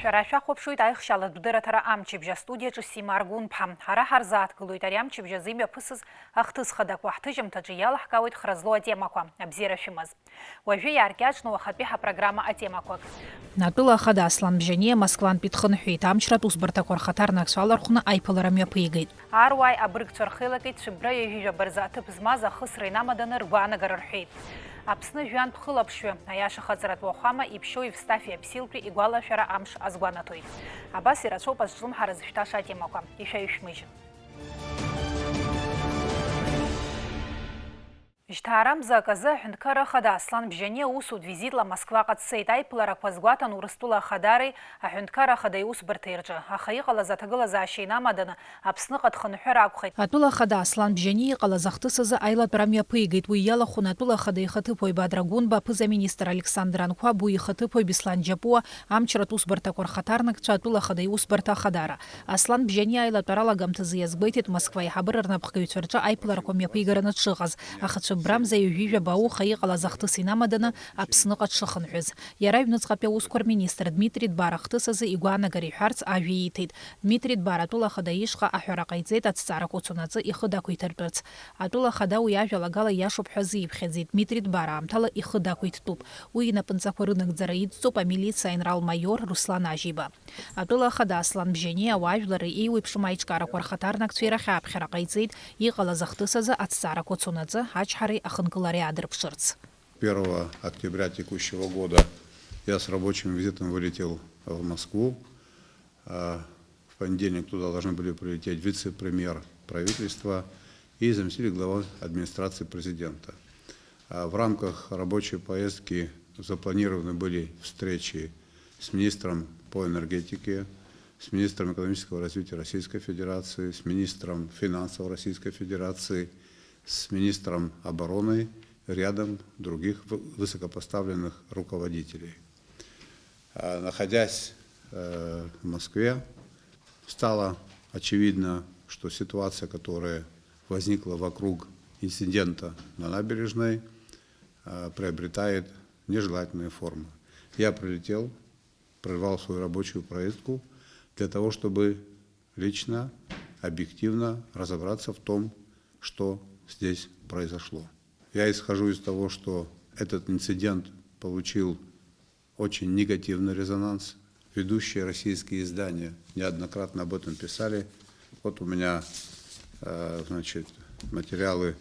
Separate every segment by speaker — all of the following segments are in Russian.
Speaker 1: Шарашва хопшуит айхшала дудератара амчибжа студия Сима Аргунпхам. Хара харзат гылуитари амчибжа зимя пысыз ахтыз хадак вахтыжим таджияла хкавит хразло атемаква. Абзира шимаз. Уажи яркячну вахапиха программа атемаквак.
Speaker 2: Натула хада аслан бжане Москван питхын хуит амчрат узбартакор хатарнак суалархуна айпаларамя пыйгайт.
Speaker 1: Аруай абрык цорхилакит шибра ежижа барзаты пызмаза хысрайнамадан ргванагар хуит. Апсны жуан пхылапшве, аяша хазарат вохама и пшо и встави апсилпри и гуала шара амш азгуанатуй. Абаси рачо пазжлум харазышташа темаква. Иша ишмыжи. Иштарам заказа хюнкара хада аслан бжане усуд визитла Москва катсейт айпылара квазгуатан урыстула хадары хюнкара хада ус бартырджа. Ахаиқала затагыла заашейнамадана апсны катхынхура акхайт.
Speaker 2: Атула хада аслан бжане иқала захтысызы айла прамя пыйгайт уйяла хунатула хада ихаты пой бадрагун бапыза министр Александр Анква бу ихаты пой Беслан Джапуа амчрат ус бартакор хатарнак чатула хада ус барта хадара. Аслан бжане айла тарала гамтызы язбайтит Москва и хабырарна пхкаютсарджа айпылара комя пыйгарана чыгаз. Брам за южа бау хаиқала захтысы намадана апсныqat шахынхыз. Ярай внуцқапя ускор министр Дмитрий Барахтысызы игуана гарихарц авиитит. Дмитрий Баратула хадаишqa ахурақайзет аццара коцунацы ихыда куйтарпырц. Атула хада уяжа лагала яшуп хазы ипхезит. Дмитрий Бара амтала ихыда куйттуп. Уина пынцақорынық зараидцу по милиция генерал-майор Руслан Ажиба. Атула хада аслан бжене ауажлары иуипшумайчкара корхатарнак цвираха апхерақайзет иқала захтысызы аццара коцунацы ачхар
Speaker 3: 1 октября текущего года я с рабочим визитом вылетел в Москву. В понедельник туда должны были прилететь вице-премьер правительства и заместитель главы администрации президента. В рамках рабочей поездки запланированы были встречи с министром по энергетике, с министром экономического развития Российской Федерации, с министром финансов Российской Федерации, с министром обороны, рядом других высокопоставленных руководителей. Находясь в Москве, стало очевидно, что ситуация, которая возникла вокруг инцидента на набережной, приобретает нежелательные формы. Я прилетел, прервал свою рабочую поездку для того, чтобы лично, объективно разобраться в том, что здесь произошло. Я исхожу из того, что этот инцидент получил очень негативный резонанс. Ведущие российские издания неоднократно об этом писали. Вот у меня материалы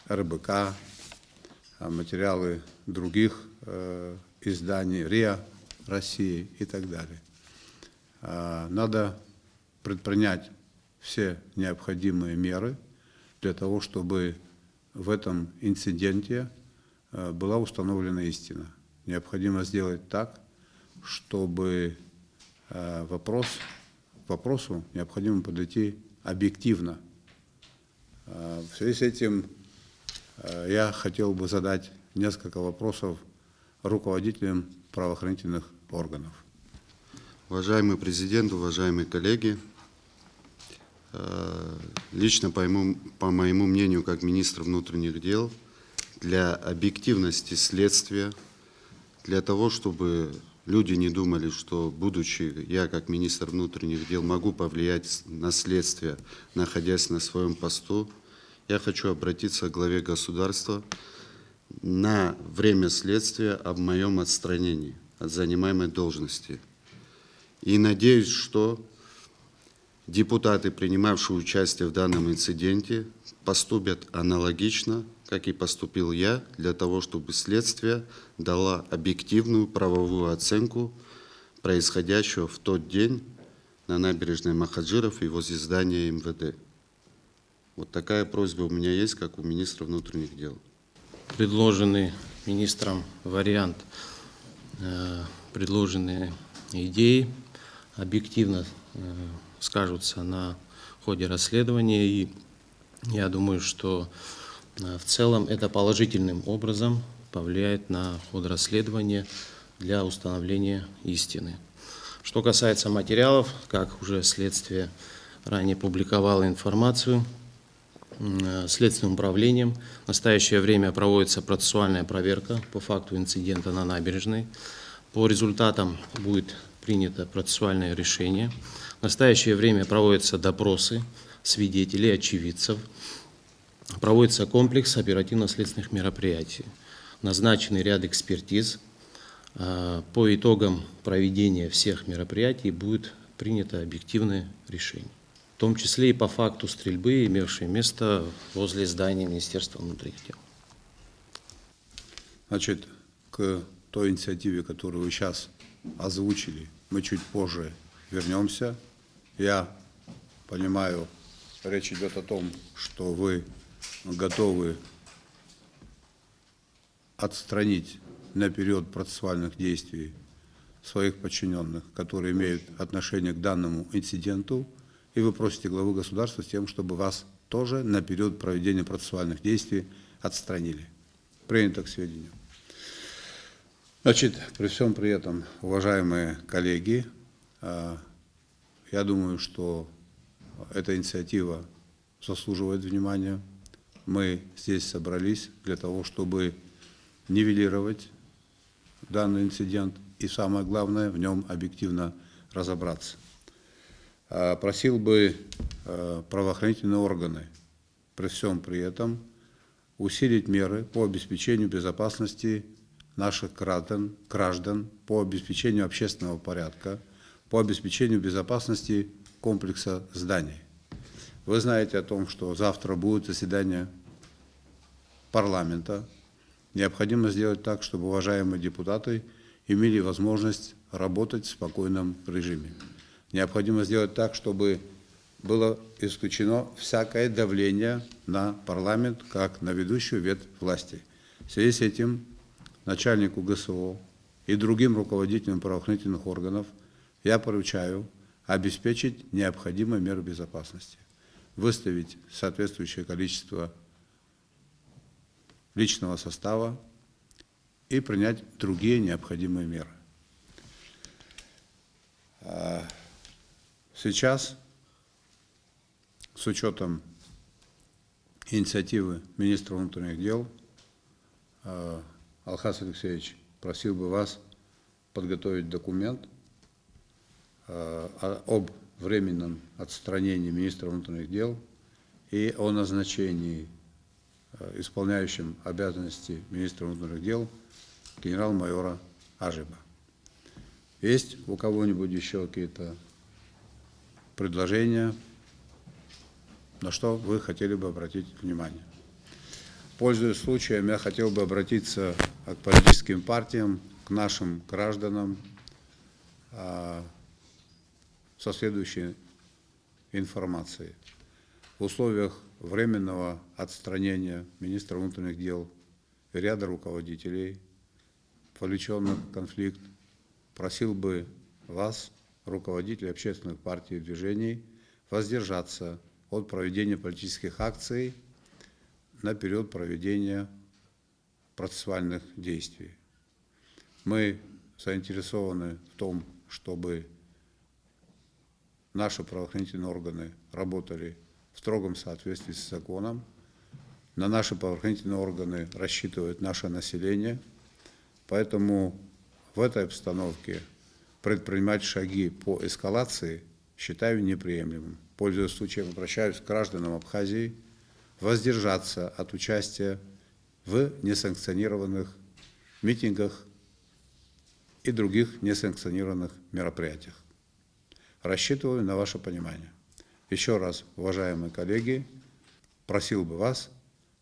Speaker 3: РБК, материалы других изданий, РИА России и так далее. Надо предпринять все необходимые меры для того, чтобы в этом инциденте была установлена истина. Необходимо сделать так, чтобы к вопросу необходимо подойти объективно. В связи с этим я хотел бы задать несколько вопросов руководителям правоохранительных органов.
Speaker 4: Уважаемый президент, уважаемые коллеги, лично, по моему мнению, как министра внутренних дел, для объективности следствия, для того, чтобы люди не думали, что, будучи я как министр внутренних дел, могу повлиять на следствие, находясь на своем посту, я хочу обратиться к главе государства на время следствия об моем отстранении от занимаемой должности. И надеюсь, что депутаты, принимавшие участие в данном инциденте, поступят аналогично, как и поступил я, для того, чтобы следствие дало объективную правовую оценку происходящего в тот день на набережной Махаджиров и возле здания МВД. Вот такая просьба у меня есть, как у министра внутренних дел.
Speaker 5: Предложенный министром вариант, предложенные идеи объективно скажутся на ходе расследования, и я думаю, что в целом это положительным образом повлияет на ход расследования для установления истины. Что касается материалов, как уже следствие ранее публиковало информацию, Следственным управлением в настоящее время проводится процессуальная проверка по факту инцидента на набережной. По результатам будет принято процессуальное решение. В настоящее время проводятся допросы свидетелей, очевидцев. Проводится комплекс оперативно-следственных мероприятий. Назначенный ряд экспертиз. По итогам проведения всех мероприятий будет принято объективное решение. В том числе и по факту стрельбы, имевшей место возле здания Министерства внутренних дел.
Speaker 3: Значит, к той инициативе, которую вы сейчас озвучили, мы чуть позже вернемся. Я понимаю, речь идет о том, что вы готовы отстранить на период процессуальных действий своих подчиненных, которые имеют отношение к данному инциденту, и вы просите главу государства с тем, чтобы вас тоже на период проведения процессуальных действий отстранили. Принято к сведению. Значит, при всем при этом, уважаемые коллеги, я думаю, что эта инициатива заслуживает внимания. Мы здесь собрались для того, чтобы нивелировать данный инцидент и, самое главное, в нем объективно разобраться. Просил бы правоохранительные органы при всем при этом усилить меры по обеспечению безопасности наших граждан, по обеспечению общественного порядка, по обеспечению безопасности комплекса зданий. Вы знаете о том, что завтра будет заседание парламента. Необходимо сделать так, чтобы уважаемые депутаты имели возможность работать в спокойном режиме. Необходимо сделать так, чтобы было исключено всякое давление на парламент, как на ведущую ветвь власти. В связи с этим начальнику ГСО и другим руководителям правоохранительных органов я поручаю обеспечить необходимые меры безопасности, выставить соответствующее количество личного состава и принять другие необходимые меры. Сейчас, с учетом инициативы министра внутренних дел, Алхас Алексеевич, просил бы вас подготовить документ об временном отстранении министра внутренних дел и о назначении исполняющим обязанности министра внутренних дел генерал-майора Ажиба. Есть у кого-нибудь еще какие-то предложения, на что вы хотели бы обратить внимание? Пользуясь случаем, я хотел бы обратиться к политическим партиям, к нашим гражданам со следующей информацией. В условиях временного отстранения министра внутренних дел и ряда руководителей, вовлеченных в конфликт, просил бы вас, руководителей общественных партий и движений, воздержаться от проведения политических акций на период проведения процессуальных действий. Мы заинтересованы в том, чтобы наши правоохранительные органы работали в строгом соответствии с законом. На наши правоохранительные органы рассчитывает наше население, поэтому в этой обстановке предпринимать шаги по эскалации считаю неприемлемым. Пользуясь случаем, обращаюсь к гражданам Абхазии воздержаться от участия в несанкционированных митингах и других несанкционированных мероприятиях. Рассчитываю на ваше понимание. Еще раз, уважаемые коллеги, просил бы вас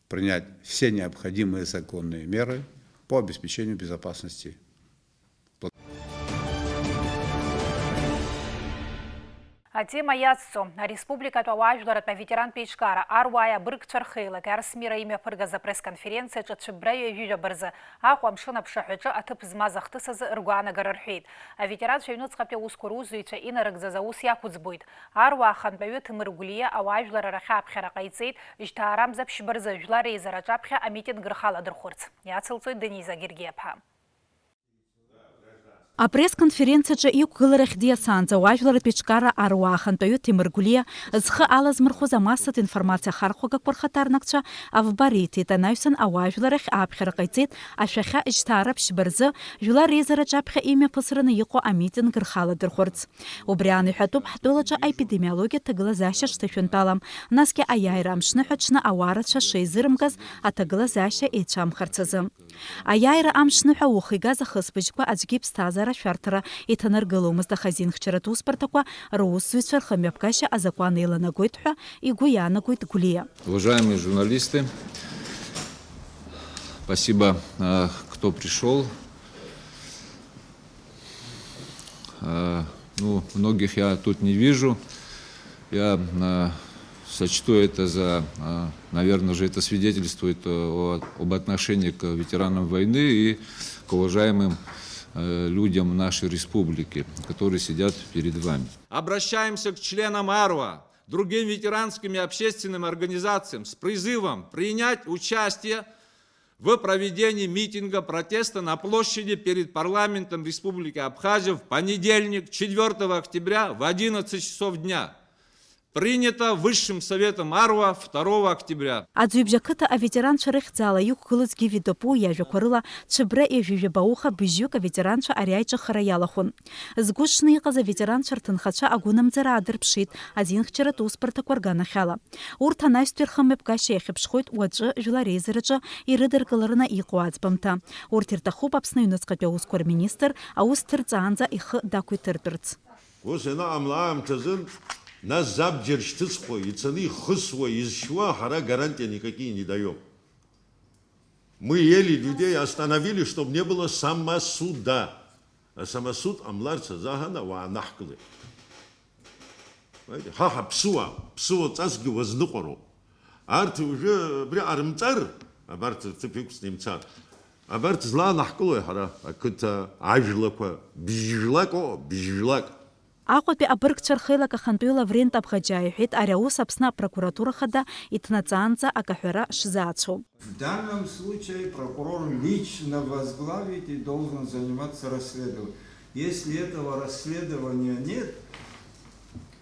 Speaker 3: принять все необходимые законные меры по обеспечению безопасности.
Speaker 1: Атема яццо. Республика Туаважларат на ветеран Пейшкара. Арвая Брык Чархейла. Карсмира имя Пырга за пресс-конференция. Чатшибрая Южа Барза. Ахуам Шина Пшахача. Атып Змазахтыса за Иргуана Гарархейт. А ветеран Шейнуц Хапя Ускурузуича. Инарак за Заус Якутсбуит. Арва Ханбавет Мыргулия. Аважлара Рахаб Херакайцейт. Иштарам за Пшибарза Жлари за Рачапха. Амитин Грхала Дурхурц. Яцилцой Дениза Гиргепха.
Speaker 6: Апресс-конференциаҿы иқәгыларахь диасаанӡа ауаажәларратә еиҿкаара аруаа ахантәаҩы Ҭемыр Гәлиа зхы алазмырхәыз амассатә информациа ахархәагақәа рхаҭарнакцәа авба риҭеит. Анаҩсан ауаажәларахь ааԥхьара ҟаиҵеит ашәахьа ишьҭаара ԥшьба рзы жәлар реизараҿы аԥхьа имҩаԥысраны иҟоу амитинг рхаладырхәырц. Убри аан иҳәатәуп ҳтәылаҿы аепидемиологиатә ҭагылазаашьа шҭашәынтәалам, насгьы аиааира амшныҳәа аҽны ауаа рацәа шеизырымгаз аҭагылазаашьа еицәамхарц азы. Аиааира амшныҳәа ухы игаз ахысбыжьқәа аӡәгьы иԥсҭазаара шәарҭара иҭанаргыломызт, аха азинхьчаратә усбарҭақәа русзуҩцәа рхымҩаԥгашьа азакәан еиланагоит ҳәа игәы иаанагоит Гәлиа.
Speaker 7: Уважаемые журналисты, спасибо, кто пришел. Многих я тут не вижу. Я сочту это за, наверное, же это свидетельствует об отношении к ветеранам войны и к уважаемым людям нашей республики, которые сидят перед вами. Обращаемся к членам АРВА, другим ветеранским и общественным организациям с призывом принять участие в проведении митинга протеста на площади перед парламентом Республики Абхазия в понедельник, 4 октября в 11 часов дня. Принято Высшим Советом АРВА 2 октября.
Speaker 6: Аӡҩыбжьақыҭа аветеранцәа рыхьӡала иқәгылазгьы Видопу иажәақәа рыла Ҽыбра ижәижәабауха быжьҩык аветеранцәа ари аиҿыхара иалахәын. Згәы ҽны иҟаз аветеранцәа рҭынхацәа агәынамӡара аадырԥшит азинхьчаратә усбарҭақәа рганахьала. Урҭ анаҩстәи рхымҩаԥгашьа иахьыԥшхоит уаҵәы жәлар реизараҿы ирыдыркылараны иҟоу аӡбамҭа. Урҭ ирҭахуп Аԥсны аҩныҵҟатәи аусқәа рминистр аус ҭырҵаанӡа ихы дақәиҭыртәырц.
Speaker 8: Нас забџьар шьҭыҵхуа, ицаны ихысуа, изшьуа, ҳара гарантия никакие не даем. Мы еле людей остановили, чтобы не было самосуда. А самосуд амларц азахана ва нахкли. Ха-ха, псуа цасги возныҟәароуп. Арҭ уже абри арымҵар, абарҭ ҭыԥ иқәҵны имцар. Абарҭ злаанаҳкылои ҳара ақыҭа ажәлақәа, бжьжәлак.
Speaker 6: Аҟәатәи абыргцәа рхеилак ахантәаҩы Лаврент Абӷаџьиа иҳәеит, ари аус Аԥсны апрокуратура хада иҭнаҵаанӡа акаҳәара шзаацәоу.
Speaker 9: В данном случае прокурор лично возглавить и должен заниматься расследованием. Если этого расследования нет,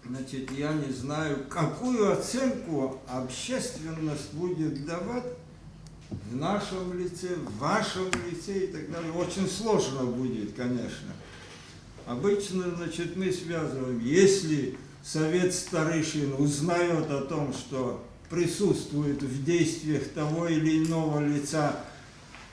Speaker 9: значит, я не знаю, какую оценку общественность будет давать в нашем лице, в вашем лице и так далее. Очень сложно будет, конечно. Обычно, значит, мы связываем, если Совет Старейшин узнает о том, что присутствует в действиях того или иного лица,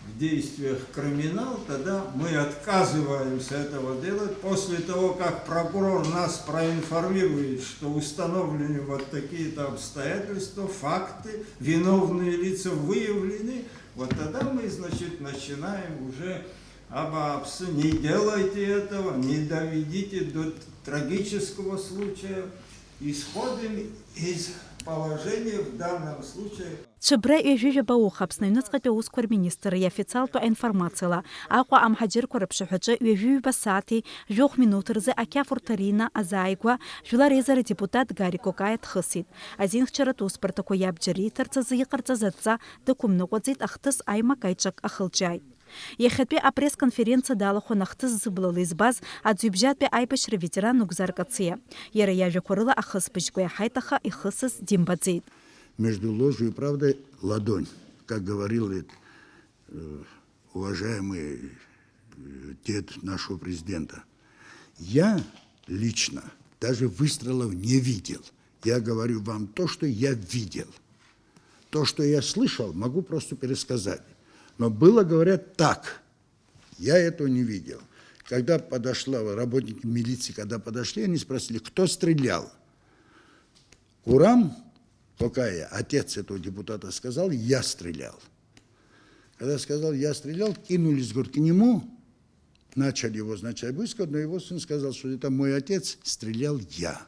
Speaker 9: в действиях криминал, тогда мы отказываемся этого делать после того, как прокурор нас проинформирует, что установлены вот такие-то обстоятельства, факты, виновные лица выявлены, вот тогда мы, значит, начинаем уже обапсы, не делайте этого, не доведите до трагического случая, исходим из положения в данном случае.
Speaker 6: Ҽыбра ҩажәижәабауха Аԥсны аҩныҵҟатәи аусқәа рминистр иафициалтәу аинформациала Аҟәа амҳаџьырқәа рыԥшаҳәаҿы ҩажәижәаба сааҭи жәохә минуҭ рзы ақьафурҭа Рина азааигәа жәлар реизара депутат Гари Кокаиа дхысит. Азинхьчаратә усбарҭақәа иабџьар ииҭарц азы иҟарҵаз адҵа дықәымныҟәаӡеит ахҭыс аимак аиҿак ахылҿиааит. Иахьатәи апресс-конференциа далахәын ахҭыс зыблала избаз аӡҩыбжьатәи аибашьра ветеран Нугзар Кациа. Иара иажәақәа рыла ахысбыжьқәа иаҳаит, аха ихысыз димбаӡеит.
Speaker 10: Между ложью и правдой ладонь, как говорил уважаемый дед нашего президента. Я лично даже выстрелов не видел. Я говорю вам то, что я видел. То, что я слышал, могу просто пересказать. Но было, говорят, так. Я этого не видел. Когда подошла, работники милиции, когда подошли, они спросили, кто стрелял. Курам Кокаиа, отец этого депутата, сказал, я стрелял. Когда сказал, я стрелял, кинулись, говорит, к нему, начали его, значит, обыскивать, но его сын сказал, что это мой отец, стрелял я.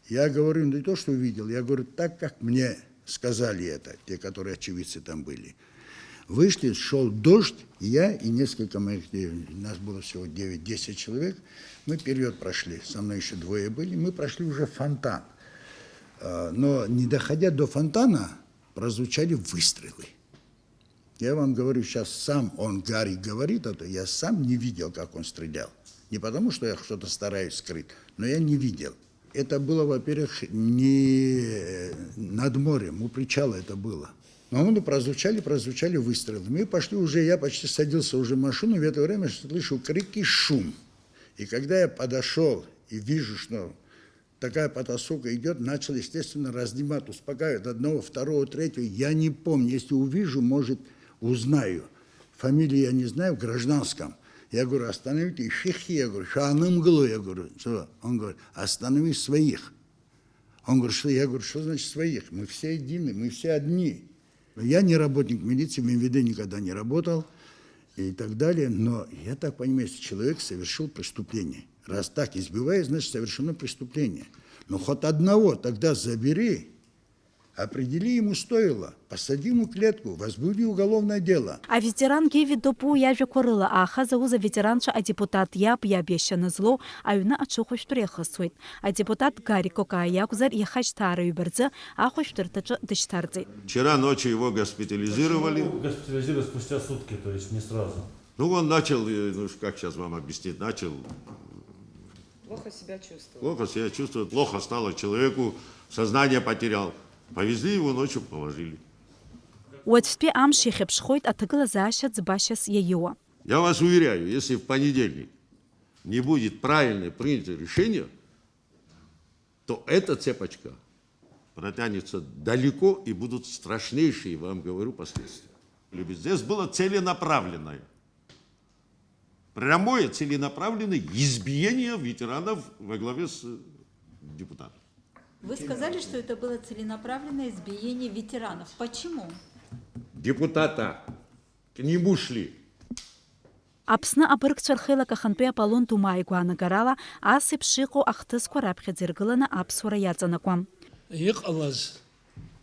Speaker 10: Я говорю, не то, что увидел, я говорю, так, как мне сказали это, те, которые очевидцы там были. Вышли, шел дождь, я и несколько моих, нас было всего 9-10 человек, мы период прошли, со мной еще двое были, мы прошли уже фонтан. Но не доходя до фонтана, прозвучали выстрелы. Я вам говорю, сейчас сам он, Гарри, говорит это, я сам не видел, как он стрелял. Не потому, что я что-то стараюсь скрыть, но я не видел. Это было, во-первых, не над морем, у причала это было. Но прозвучали выстрелы. Мы пошли уже, я почти садился уже в машину, в это время слышу крики, шум. И когда я подошел и вижу, что такая потасовка идет, начал, естественно, разнимать, успокаивать одного, второго, третьего. Я не помню, если увижу, может, узнаю. Фамилию я не знаю, в гражданском. Я говорю, остановите шихи, я говорю, шанымглу, я говорю, что? Он говорит, останови своих. Он говорит, что? Я говорю, что значит своих? Мы все едины, мы все одни. Я не работник милиции, в МВД никогда не работал и так далее, но я так понимаю, если человек совершил преступление, раз так избивает, значит совершено преступление. Но хоть одного тогда забери, определи ему стоило, посади ему клетку, возбуди уголовное дело.
Speaker 6: А ветеран Геви допу яжа корыла, а хазауза ветеранша, а депутат ябещаны зло, а юна ачуху штрехасует. А депутат Гарри Кокаякузар ехачтары юбердзе, а хуштыртача дыштардзе.
Speaker 8: Вчера ночью его госпитализировали.
Speaker 11: Госпитализировали спустя сутки, то есть не сразу.
Speaker 8: Ну, он начал, ну, как сейчас вам объяснить, начал...
Speaker 12: Плохо себя чувствовал.
Speaker 8: Плохо себя чувствует, плохо стало человеку, сознание потерял. Повезли его, ночью положили.
Speaker 6: Уэтспе амши хепшхойт атыгла зашат збашас яюа.
Speaker 8: Я вас уверяю, если в понедельник не будет правильно принято решение, то эта цепочка протянется далеко и будут страшнейшие, вам говорю, последствия. Здесь было целенаправленное, прямое целенаправленное избиение ветеранов во главе с депутатом.
Speaker 13: Вы сказали, что это было целенаправленное избиение ветеранов. Почему?
Speaker 8: Депутата к нему шли.
Speaker 6: Апсна апырк цархела каханпе Аполлон Тумай гуанагарала, асып шико ахтыско рапхедзиргылана апсура ядзанаквам.
Speaker 14: Иҟалаз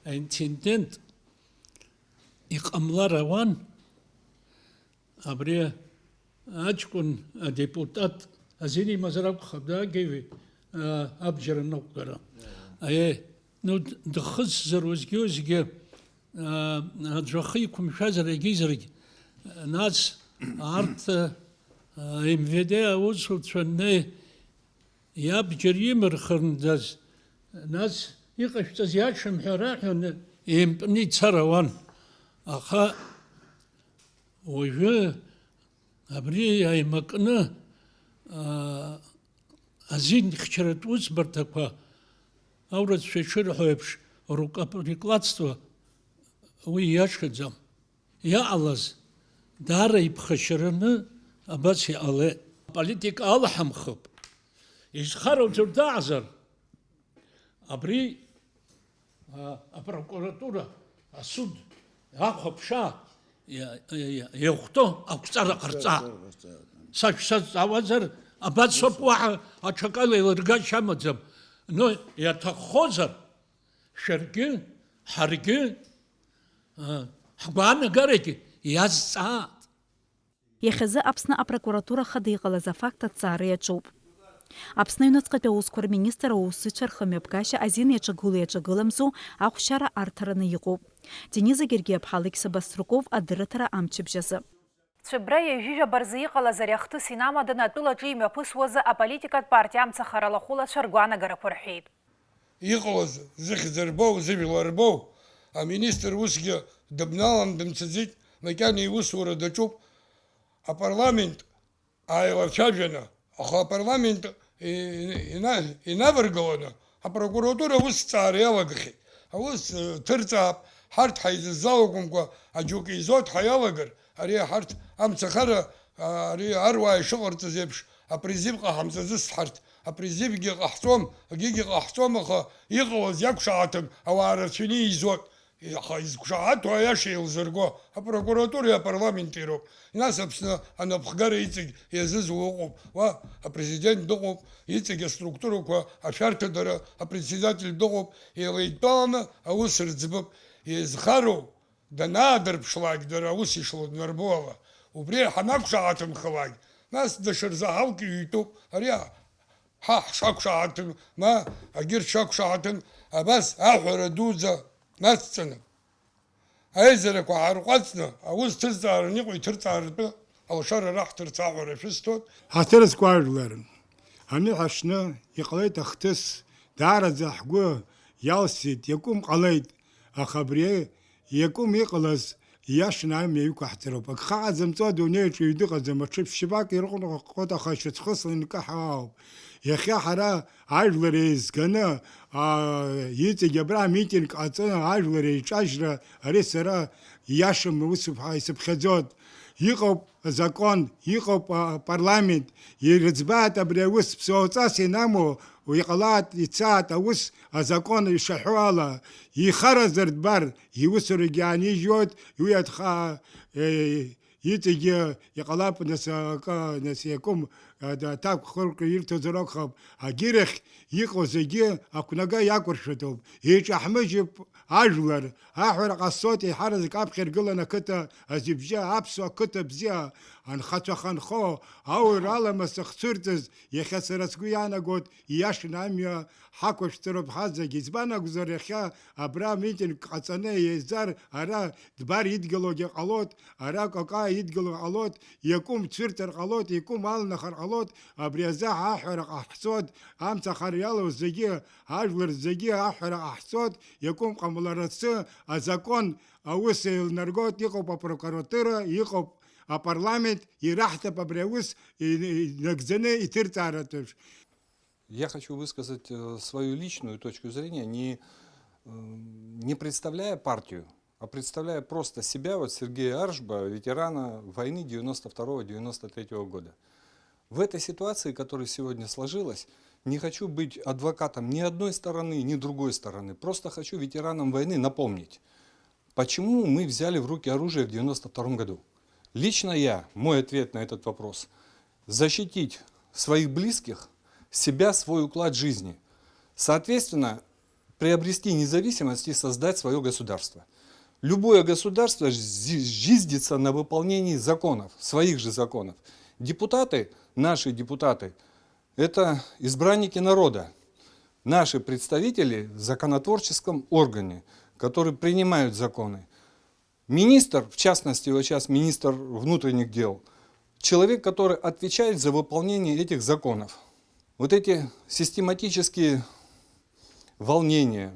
Speaker 14: аинцидент иҟамлар ауан абри аҷкәын адепутат азин имазар акәхап даагеиуеит абџьар аныҟәгара. Ну, дхыззаруазгьы аӡәахы иқәымшәазар егьизаргь нас арҭ МВД аусуцәа иабџьар имырхырндаз нас иҟашәҵаз иаҽымҳәа раҳәан еимпны ицар ауан. Аха уажәы абри ааимакны азин хьчаратә усбарҭақәа аурацәа ишырҳәо еиԥш рукаприкладство уи иашаӡам. Иҟалаз даара иԥхашьараны абас иҟалеит. Политика алаҳамхып. Изхароуҵар даазар абри апрокуратура, асуд ахәаԥшаа иахәҭо ақәҵара ҟарҵа. Сашәсазҵаауазар абасоуп уаҳа аҽакала еилыргашьа амаӡам. Но иаҭаххозар шәаргьы, ҳаргьы, ҳгәаанагарагьы иазҵаат.
Speaker 6: Иахьазы Аԥсны апрокуратура хада иҟалаз афакт аҭҵаара иаҿуп. Аԥсны Аҩныҵҟатәи аусқәа рминистр аусзуҩцәа рхымҩаԥгашьа азин иаҿагыло-иаҿагыламзу ахәшьара арҭараны иҟоуп. Дениза Гергиаԥҳа, Сабаструков, адырраҭара амчыбжьазы.
Speaker 1: Цәыбра иажәижә абарзы иҟалаз ари ахҭыс инамаданы атәылаҿы имҩаԥысуазы аполитикатә партиа амцахара лахәылацәа ргәаанагарақәа рҳәеит.
Speaker 15: Иҟалаз зыхьӡ рбоу, зыжәла рбоу, аминистр усгьы дыбналан дымцаӡеит, макьана иусура даҿуп, апарламент ааилацәажәаны, аха апарламент инаваргаланы апрокуратура усҭҵаара иалагахьеит. Аус ҭырҵаап, ҳарҭ ҳаизыззалакәымкәа аџьоук изоит ҳаиалагар, ари ҳарҭ амцахара ари аруаа ишыҟарҵаз еиԥш апрезидент ҟаҳамҵазыст ҳарҭ. Апрезидентгьы ҟаҳҵом, акгьы ҟаҳҵом, аха иҟалаз иақәшаҳаҭым ауаа рацәаны изоит. Аха изқәшаҳаҭу аиаша еилзырго апрокуратуреи апарламенти роуп. Нас Аԥсны анапхгара иҵегь иазызуа ыҟоуп. Уа апрезидент дыҟоуп, иҵегь аструктурақәа ашәарҭадара апредседатель дыҟоуп, еилаидтәаланы аус рӡбып. Изхароу данаадырԥшлак дара аус ишло днарбо ала. Убри ҳанақәшаҳаҭымхалак, нас дашырзаҳалк иҩтәуп. Ари ҳа ҳшақәшаҳаҭым, ма агьырҭ шақәшаҳаҭым, абас аҳәара дуӡа нацҵаны. أيزرك وعرقتنا أوز تزار نقوي ترتار أو شر راح ترتاح ورفستوت
Speaker 10: هترس كوارلرن هني عشنا يقليت اختس دار زحقو يالسيت يقوم قليت أخبريه يقوم يقلص ياشنا ميوك احترب خازم تودو نيتشو يدق زم تشوف شباك يرقون قطع خشت خص نكحاو يا أخي حرا عجلريز كنا يتي جبرا ميتين قاطنا عجلريز عشرة أريسرا ياشم وسب هاي سب خزود يقوب закон يقوب парламент يرزبات أبريوس بسوتاسي نامو ويقلات يتسات أوس закон يشحوالا يخرز الدبر يوسر يعني جود ويدخا يتجي يقلاب نسيكم تاب خلق يرتزرق خب أجيرخ يقو زجي أكنجا يأكل شتوب هيج أحمد عجلر أحرق الصوت يحرز كابخير قلنا كتا أزبجا أبسو كتب زيا عن خطو خنخو أو رالا مسخسرتز يخسر سكويانا قد ياش ناميا حكو شترب حزة جزبانا قزر يخا أبرا ميتين قصاني يزار أرا دبار يدقلو جقالوت أرا كوكا يدقلو قالوت يكوم تشرتر قالوت يكوم آل نخر قالوت أبريزا أحرق أحسود أمسا خريالو زجي عجلر زجي أحرق أحسود يكوم قملارسي الزكون أوسي النرغوت يقو ببروكاراتورا يقو парламент и рахта побревус и нагзене и тиртаратов.
Speaker 16: Я хочу высказать свою личную точку зрения, не представляя партию, а представляя просто себя, вот Сергея Аршба, ветерана войны 92-93 года. В этой ситуации, которая сегодня сложилась, не хочу быть адвокатом ни одной стороны, ни другой стороны. Просто хочу ветеранам войны напомнить, почему мы взяли в руки оружие в 92 году. Лично я, мой ответ на этот вопрос, защитить своих близких, себя, свой уклад жизни. Соответственно, приобрести независимость и создать свое государство. Любое государство зиждется на выполнении законов, своих же законов. Депутаты, наши депутаты, это избранники народа, наши представители в законотворческом органе, которые принимают законы. Министр, в частности, вот сейчас министр внутренних дел, человек, который отвечает за выполнение этих законов. Вот эти систематические волнения,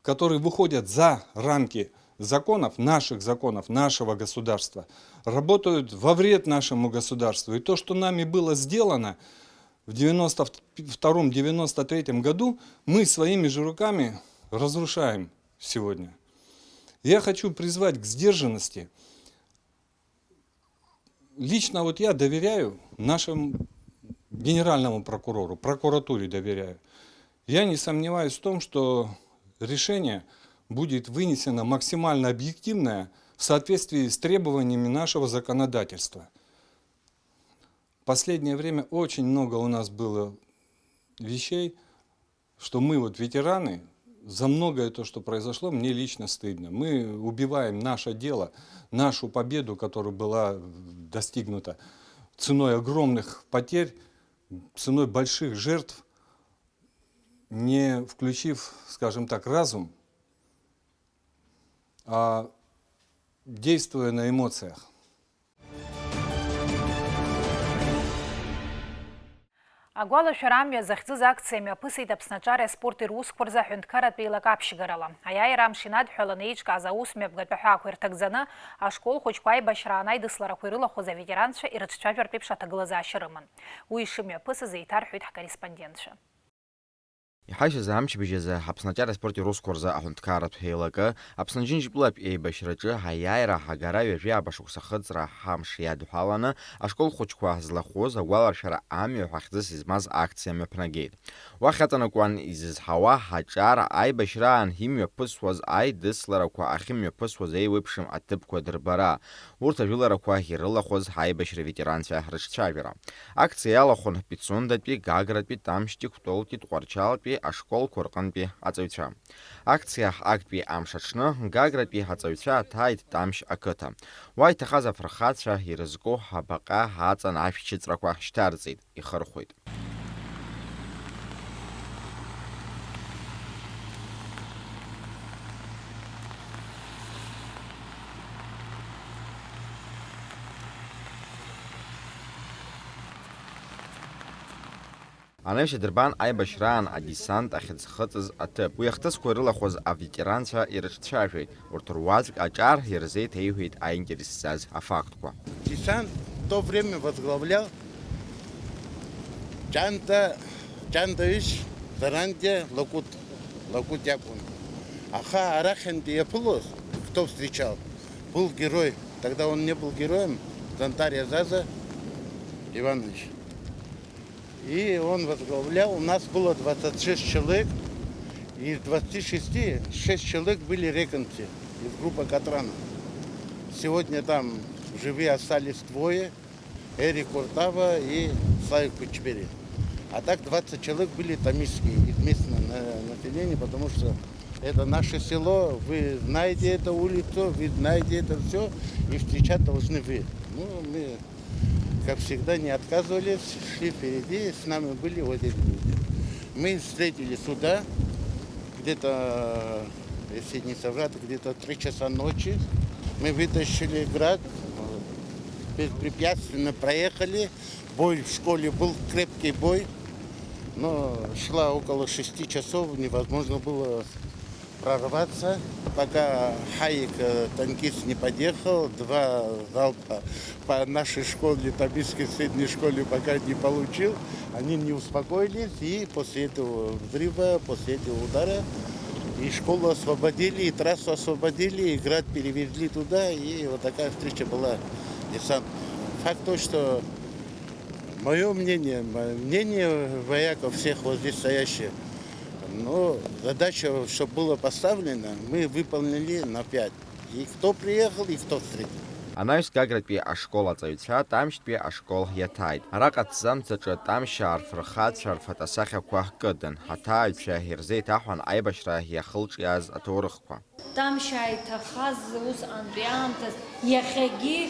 Speaker 16: которые выходят за рамки законов, нашего государства, работают во вред нашему государству. И то, что нами было сделано в 92-93 году, мы своими же руками разрушаем сегодня. Я хочу призвать к сдержанности. Лично вот я доверяю нашему генеральному прокурору, прокуратуре доверяю. Я не сомневаюсь в том, что решение будет вынесено максимально объективное в соответствии с требованиями нашего законодательства. В последнее время очень много у нас было вещей, что мы вот ветераны, за многое то, что произошло, мне лично стыдно. Мы убиваем наше дело, нашу победу, которая была достигнута ценой огромных потерь, ценой больших жертв, не включив, скажем так, разум, а действуя на эмоциях.
Speaker 1: Агвала шарамия захцыз акциями опысает обсначаря спорты руссквар за хюндкарат пейлакап шигарала. Аяй рамшинад хёланеечка за усмя бгатаха квертагзана, а школ хоч пай башранай дыслара квырыла хоза ветеранша и раччавер пепшата глаза шырыман. Уишими опысы заитар хюд корреспондентша.
Speaker 17: يحاش زامش بجزا حبسنجار سبورتي روسكورزا أهونتكارت هيلقة أبسنجينج بلاب إيه بشرجة هياي راح جراوي فيها بشوك سخدز راح همش يادو حالنا أشكال خوشكوا هزلخوز ولا شرع عامي وحخدس إزماز أكتسيا مبنجيد وخطنا كوان إزز هوا هجار أي بشران هم يبس وز أي دس لركوا أخيم يبس وز أي وبشم أتب كودربرا ورتا جولا ركوا هيرلا خوز هاي بشر فيتران فهرش شابيرا أكتسيا لخون بيتسون دات بي غاغرات بي تامشتي كتولتي تقرشال بي أشكال كورقان بي هاتويتشا أكتسيا أكت بي أمشاشنا غاغرات بي هاتويتشا تايت تامش أكتا واي تخازا فرخات شا هيرزقو هبقا هاتان عفشيت ركوا شتارزيد يخرخويد Анаҩс идырбан аибашьраан адесант ахьыӡхыҵыз аҭыԥ. Уи ахҭысқәа ирылахәыз аветеранцәа ирыҿцәажәеит. Урҭ руаӡәк аҿар ирзеиҭеиҳәеит аинтересӡаз афактқәа.
Speaker 18: Десант в то время возглавлял Чандович Заранде Лакутякун. Аха Арахин Диаполос, кто встречал, был герой. Тогда он не был героем, Зантария Заза Иванович. И он возглавлял, у нас было 26 человек, и из 26 6 человек были реконцы из группы Катрана. Сегодня там живые остались двое, Эрик Куртава и Славик Кучпери. А так 20 человек были тамильские, из местного населения, потому что это наше село, вы знаете эту улицу, вы знаете это все, и встречать должны вы. Ну, мы, как всегда, не отказывались, шли впереди, с нами были вот эти люди. Мы встретили сюда, где-то, если не соврать, где-то 3 часа ночи. Мы вытащили град, беспрепятственно проехали. Бой в школе был крепкий бой, но шла около 6 часов, невозможно было прорваться, пока Хаик, танкист, не подъехал. 2 залпа по нашей школе, Табильской средней школе, пока не получил. Они не успокоились, и после этого взрыва, после этого удара и школу освободили, и трассу освободили, и град перевезли туда, и вот такая встреча была. Десант. Факт то, что мое мнение вояков всех вот здесь стоящих, но задача, чтобы было поставлено, мы выполнили на 5. И кто приехал, и кто встретил.
Speaker 17: Анаҩс Гагратәи ашкол аҵаҩцәа Тамшьтәи ашкол иаҭааит. Араҟа аҭӡамцаҿы Тамшьаа рфырхацәа рфатасахьақәа кыдын. Ҳаҭааҩцәа ирзеиҭаҳәан аибашьра иахылҿиааз аҭоурыхқәа.
Speaker 19: Тамшьаа иҭахаз усҟантәи аамҭаз иахьагьы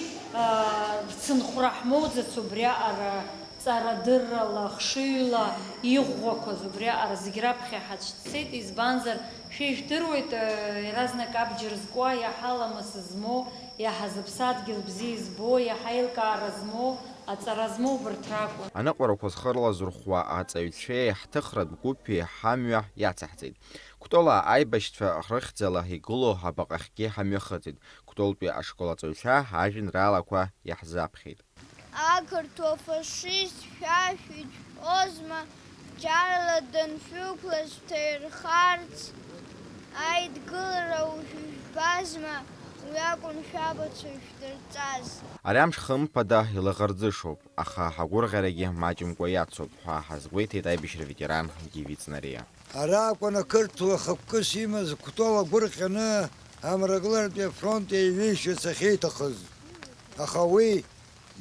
Speaker 19: рцынхәра ҳмоуӡац убри аҟара ҵарадыррала, хшыҩла иӷәӷәақәаз убри аҟара зегь раԥхьа ҳацәцеит, избанзар шәижәдыруеит иаразнак абџьар зкуа, иаҳа ламыс змоу, иаҳа зыԥсадгьыл бзиа збо, иаҳа еилкаара змоу, аҵара змоу убарҭ ракәын.
Speaker 17: Аныҟәарақәа зхырло зырӷәӷәа аҵаҩцәеи ҳҭыхратә гәыԥи ҳамҩа иацаҳҵеит. Кәтола аибашьцәа рыхьӡала игылоу абаҟахьгьы ҳамҩахыҵит. Кәтолтәи ашкол аҵаҩцәа ажәеинраалақәа иаҳзаԥхьеит.
Speaker 20: Ақырҭуа фашист шәашәит озма, џьарла даншәықәлаз шәҭаирхарц, аидгылара ушәыжәбазма, уи акәын шәабацәа шәдырҵаз.
Speaker 17: Ари амш хымԥада илаӷырӡышоуп, аха ҳагәырӷьарагьы маҷымкәа иацуп ҳәа ҳазгәеиҭеит аибашьра ветеран Гиви Ҵнариа.
Speaker 9: Ара акәын ақырҭуа хықәкыс имаз Кәтола гәырӷьаны Амрагыларатәи афронт еиҩеишьырц ахьеиҭахыз, аха уи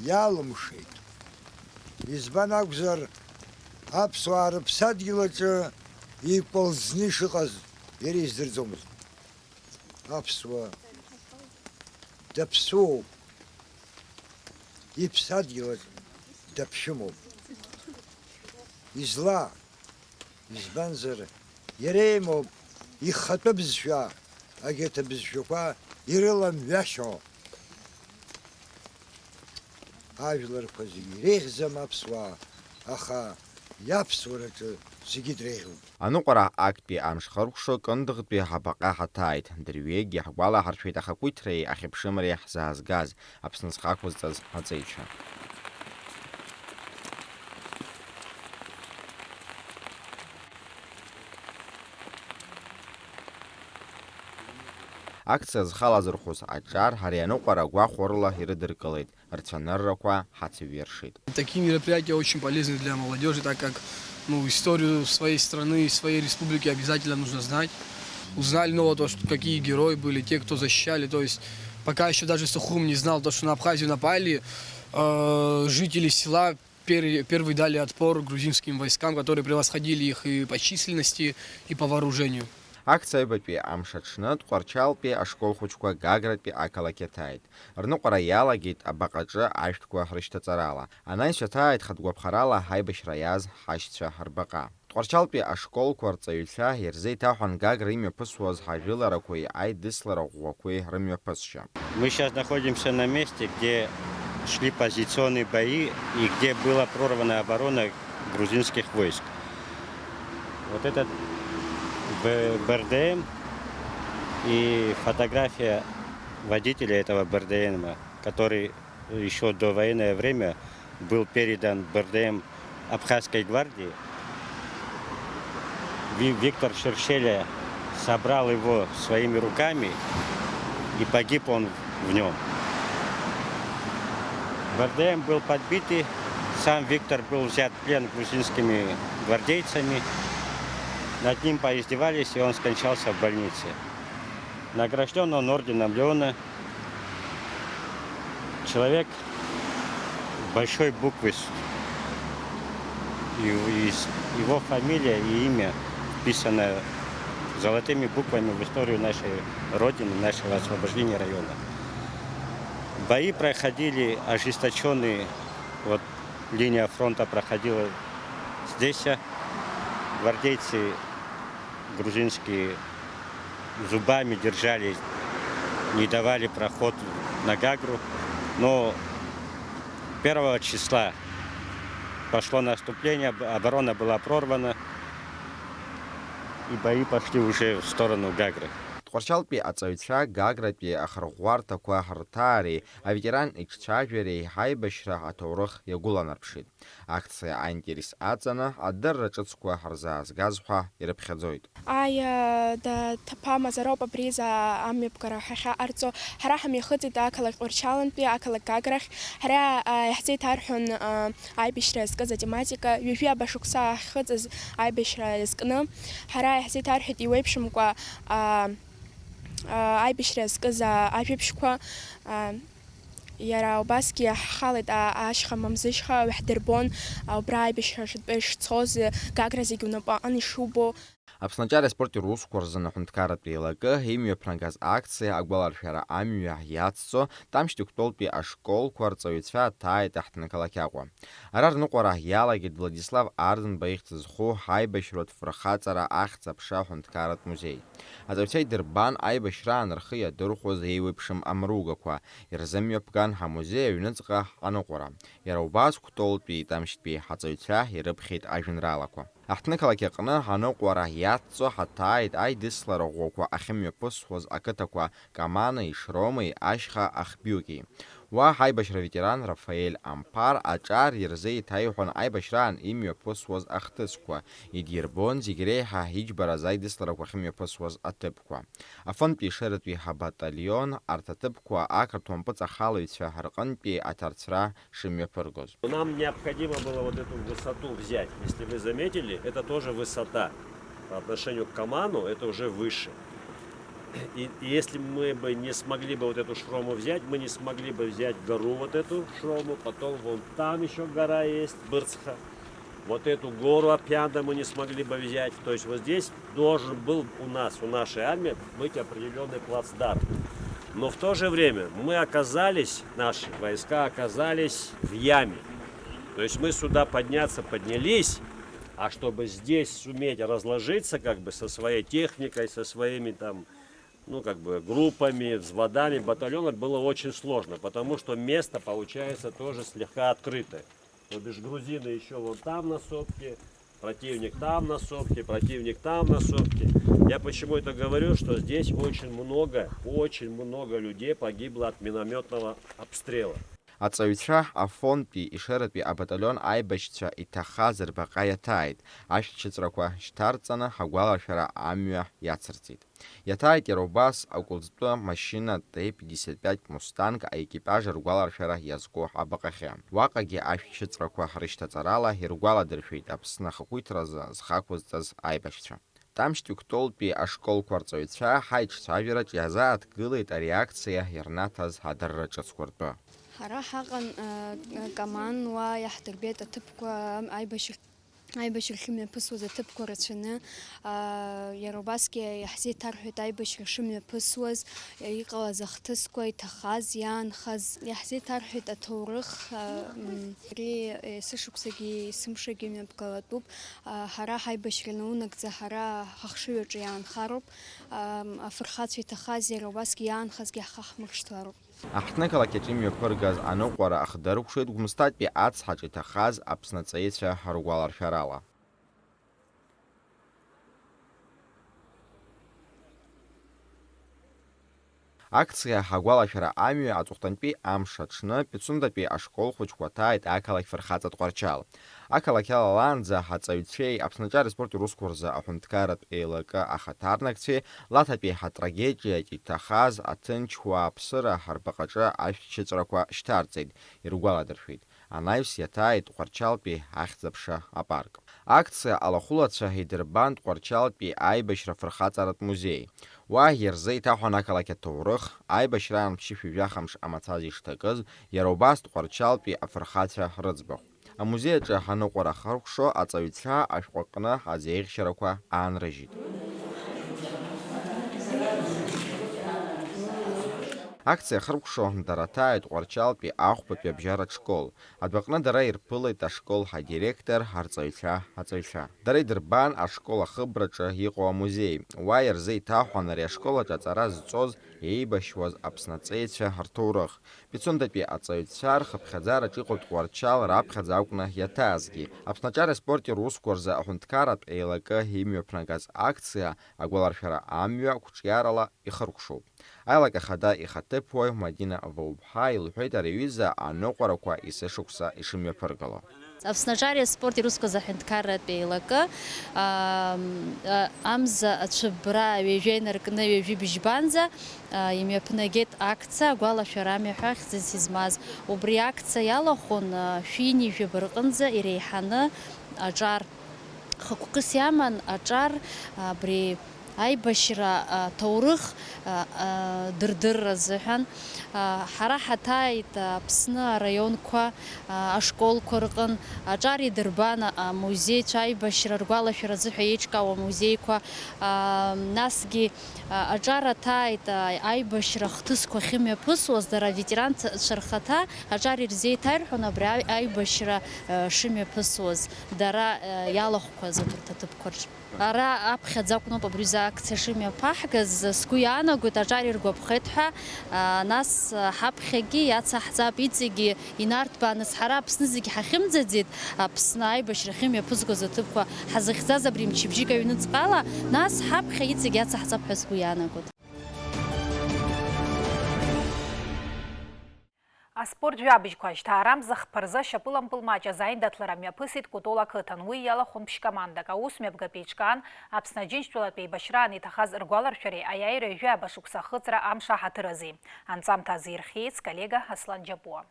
Speaker 9: иалымшеит. Избан акәзар, аԥсуаа рыԥсадгьыл аҿы иқәылӡны ишыҟаз иара издырӡомызт. Аԥсуа даԥсуоуп, иԥсадгьыл аҿы даԥшәымоуп. Изла, избанзар, иара имоуп ихатәы бызшәа, агьырҭ абызшәақәа ирыламҩашьо. Ажәларқәа зегьы иреиӷьӡам аԥсуаа, аха иаԥсуараҿы зегьы дреиӷьуп.
Speaker 17: Аныҟәара актәи амшхыркәшо кындыӷтәи ҳабаҟа ҳаҭааит. Дырҩегьых ҳгәалаҳаршәеит ахақәиҭреи ахьыԥшымреи ҳзаазгаз Аԥсны зхақәызҵаз аҵеицәа. Акциа зхалазырхәыз аҿар ҳари аныҟәара гәахәарыла ирыдыркылеит. Рцәаныррақәа ҳацәыҩиршеит.
Speaker 21: Такие мероприятия очень полезны для молодежи, так как историю своей страны и своей республики обязательно нужно знать. Узнали то, что какие герои были, те, кто защищали. То есть пока еще даже Сухум не знал, что на Абхазию напали, жители села первые дали отпор грузинским войскам, которые превосходили их и по численности, и по вооружению.
Speaker 17: Акциаҩбатәи амш аҽнытә Ҟәарчалтәи ашколхәыҷқәа Гагратәи ақалақь иаҭааит. Рныҟәара иалагеит абаҟаҿы ашәҭқәа рышьҭаҵарала. Анаҩс иаҭааит хатәгәаԥхарала ҳаибашьра иааз ҳашьцәа ҳарбаҟа. Ҟәарчалтәи ашколқәа рҵаҩцәа ирзеиҭаҳәан Гагра имҩаԥысуаз ҳажәыларақәеи аидыслара ӷәӷәақәеи рымҩаԥысшьа.
Speaker 22: Мы сейчас находимся на месте, где шли позиционные бои и где была прорвана оборона грузинских войск. Вот этот БРДМ и фотография водителя этого БРДМа, который еще до военное время был передан БРДМ Абхазской гвардии. Виктор Шершеля собрал его своими руками, и погиб он в нем. БРДМ был подбитый, сам Виктор был взят в плен грузинскими гвардейцами. Над ним поиздевались, и он скончался в больнице. Награжден он орденом Леона. Человек большой буквы. Его фамилия и имя вписано золотыми буквами в историю нашей Родины, нашего освобождения района. Бои проходили ожесточенные. Вот линия фронта проходила здесь. Гвардейцы грузинские зубами держали, не давали проход на Гагру. Но 1 числа пошло наступление, оборона была прорвана, и бои пошли уже в сторону Гагры.
Speaker 17: Тхорчалпи ацавитра Гаграпи ахаргуарта куахартари, а ветеран икчажвери хайбашра атурах ягуланарпшит. Акция Антирис Ацана, Аддерра Чацкуахарза, Сгазха и Репхедзоид.
Speaker 2: Ая да тапама заропа приза амипкара хаха арцо харахами хоти да акалак урчаланпи акалак Гаграх, хара яхзи тархун айбишра сказа тематика, юфия башукса ходз айбишра скна, хара яхзи тархит и вебшимква айбишра сказа айбишква Яра убаски халит ашха мамзишха вахдербон брай бишхашт беш цоз гагразигунапа ани шубо
Speaker 17: Абсначаре спорти руску рзана хунткарат прилага, химию прангаз акция, агбаларшара амию яццо, там штук толпи ашкол, кварцовиця тай тахтна калакягва. Арар нуқора ялагид Владислав Арден баихтзху хайбашрот фрахацара ахца пша хунткарат музей. Азавцей дербан айбашра анархия дурхоз хейвипшим амругаква, ирзамию пган хамузея юнецга ануқора. Яраубаску толпи там штпи хацовиця ирыбхит аженралаква. Ахтнакалаки қына хануқора яццо хатайд ай дисларогоква ахимio пусхоз акатаква камана и шромы ашха ахбюки. Ва хайбашра ветеран Рафаэль Ампар ачар ерзей тайхон айбашран имio пусхоз ахтысква и дирбон зигреха хиджбара зай дисларогва химio пусхоз атыпква. Афон пишерет виха батальон артатыпква акартон пацахаловича харканпи атарцра шимio пыргоз.
Speaker 4: Нам необходимо было вот эту высоту взять. Если вы заметили, это тоже высота. По отношению к Каману это уже выше. И если мы бы не смогли бы вот эту шрому взять, мы не смогли бы взять гору вот эту шрому, потом вон там еще гора есть, Бырцха. Вот эту гору Апьянда мы не смогли бы взять. То есть вот здесь должен был у нас, у нашей армии, быть определенный плацдарм. Но в то же время мы оказались, наши войска оказались в яме. То есть мы сюда поднялись, а чтобы здесь суметь разложиться как бы со своей техникой, со своими там, ну как бы группами, взводами, батальонами было очень сложно, потому что место получается тоже слегка открытое. То бишь грузины еще вон там на сопке, противник там на сопке, противник там на сопке. Я почему это говорю, что здесь очень много людей погибло от минометного обстрела.
Speaker 17: Ацавича Афонпи и Шератпи а батальон айбашча и тахазер бакаятайд, ашчицраква штарцана хагуалашара амия яцерцит. Ятайд Яробас околзтуа машина Т-55 Мустанг, а экипажа ругуалашара язго абакахе. Вакаги ашчицраква хриштацарала хиргуала дерфит апсна хакуйтраза зхаквыздаз айбашча. Там штук толпи ашкол кварцовича хайч савирач яза открылает реакция Ернатаз Хадаррачацкурту.
Speaker 2: Хара хаган каман ва яхтербет атыпква айбашир химия пысу затыпква рачыны Яробаске яхзи тархит айбашир химия пысуаз иqала захтысква итахаз янхаз яхзи тархит атурых ри сышуксаги сымшаги мебкалатуп хара хайбашир наунакза хара хахшивыч янхаруп афырхац итахаз Яробаске янхазги хахмырштваруп.
Speaker 17: Аҳҭны қалақьаҿы имҩаԥыргаз аныҟәара ахдарықәшеит Гәымсҭатәи ацҳаҿы иҭахаз Аԥсны аҵаҩцәа ргәаларшәарала. Акциа ҳагәалашәара амҩа аҵыхәтәантәи амш аҽны Пицундатәи ашкол хәыҷқәа ҭааит ақалақь Фырхаҵа Тҟәарчал. Ақалақь алалаанӡа ҳаҵаҩцәеи Аԥснаҿар спорти русқәа рзы аҳәынҭқарратә еилакы ахаҭарнакцәеи Лаҭатәи ҳатрагедиаҿ иҭахаз аҭынч уааԥсыра ҳарбаҟаҿы ашәҭшьыҵәрақәа шьҭарҵеит, иргәаладыршәеит. Анаҩс иаҭааит Тҟәарчалтәи ахьӡ-аԥша апарк. Акциа алахәылацәа ҳидырбан Тҟәарчалтәи аибашьра фырхаҵаратә музеи. Уа ирзеиҭаҳәан ақалақь аҭоурых, аибашьраан ԥшьышәи-жәахамш амацаз ишҭакыз, иара убас Тҟәарчалтәи афырхацәа рыӡбахә. Амузеи аҿы ҳаныҟәара харкәшо аҵаҩцәа ашәҟәаҟны азеиӷьшьарақәа аанрыжьит. Акциа хыркәшо дара ҭааит Тҟәарчалтәи ахәбатәи абжьаратә школ. Адәаҟны дара ирԥылеит ашкол ҳадиректор, ҳарҵаҩцәа. Дара идырбан ашкол ахыбраҿы иҟоу амузеи. Уа ирзеиҭаҳәан ари ашкол аҿы аҵара зҵоз еибашьуаз Аԥсны аҵеицәа рҭоурых. Пицундатәи аҵаҩцәа рхыԥхьаӡараҿ иҟоу Тҟәарчал раԥхьаӡа акәны иаҭаазгьы. Аԥснаҿар спорти русқәа рзы аҳәынҭқарратә еилакы имҩаԥнагаз акциа агәаларшәара амҩа қәҿиарала ихыркәшоуп. Аилак ахада ихаҭыԥуаҩ Мадина Вауԥҳа илҳәеит ари аҩыза аныҟәарақәа есышықәса ишымҩаԥыргало.
Speaker 3: Аԥснаҿар спорти русқәа рзы аҳәынҭқарратә еилакы амза ацәыббра ҩажәа инаркны ҩажәи бжьбанӡа имҩаԥнагеит акциа агәалашәара амҩа ҳәа хьӡыс измаз. Убри акциа иалахәын шәини жәаба рҟынӡа иреиҳаны аҿар хықәкыс иаман аҿар абри аибашьра ҭоурых дырдырра азыҳәан ҳара ҳаҭааит Аԥсны араионқәа ашколқәа рҟын аҿар идырбан амузеицәа аибашьра ргәалашәара азыҳәа еиҿкаау амузеиқәа, насгьы аҿар аҭааит аибашьра хҭысқәа ахьымҩаԥысуаз дара аветеранцәа рхаҭа аҿар ирзеиҭаирҳәон абри аибашьра шымҩаԥысуаз дара иалахәқәаз абарҭ аҭыԥқәа рҿы. Ара аԥхьаӡа акәноуп абри азы акциа шымҩаԥаҳгаз, сгәы иаанагоит аҿар иргәаԥхеит ҳәа, нас ҳаԥхьагьы иацаҳҵап иҵегьы инарҭбааныз ҳара Аԥсны зегьы ҳахьымӡаӡеит, Аԥсны аибашьра ахьымҩаԥызгоз аҭыԥқәа ҳазыхьӡаз абри мчыбжьык аҩныҵҟала, нас ҳаԥхьа иҵегьы иацаҳҵап ҳәа сгәы иаанагоит.
Speaker 1: Аспорт жәабыжьқәа шьҭаарамза хԥырзы шьапылампыл маҷ азааиндаҭлара мҩаԥысит Кутол ақыҭан. Уи иалахәын ԥшь-командак. Аус мҩаԥгатәи иҿкаан Аԥсны Аџьынџьтәылатәи еибашьраан иҭахаз ргәаларшәареи аиааира ҩажәа шықәса ахыҵра амш аҳаҭыр азы. Анҵамҭа азирхиеит сколлега Аслан Џьапуа.